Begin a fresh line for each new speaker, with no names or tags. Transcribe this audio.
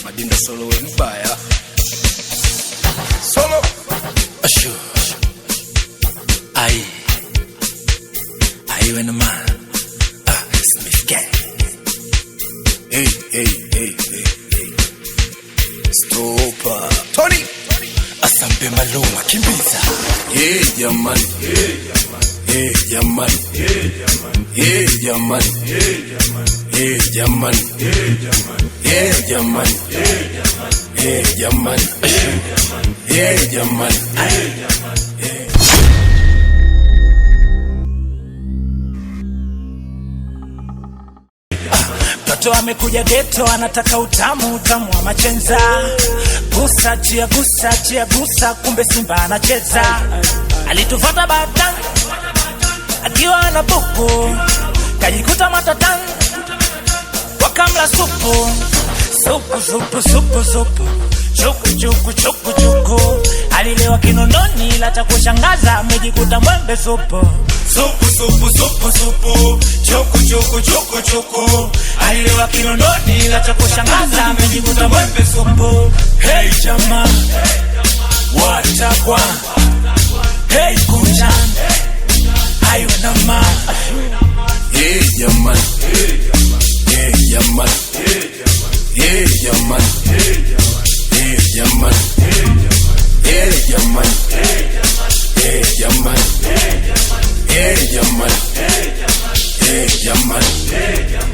Madinda solo mbaya. Solo. Ashu. Ai when the man. Smith gang. Hey. Stop. Tony. Asambe Maluma kimbiza. Jamani. Jamani. Jamani. Jamani. Mtoto amekuja ghetto anataka utamu wa machenza. Gusa kumbe Simba anacheza. Alitufuata batang akiwa na buku, kajikuta matatang wakamla supu. Chuku alilewa Kinondoni la cha kushangaza, amejikuta mwembe supu. Chuku alilewa Kinondoni la cha kushangaza, amejikuta mwembe supu. Hey jamaa, watakwa. Hey kucha, ayo na ma. Hey jamani. Jamani. Jamani.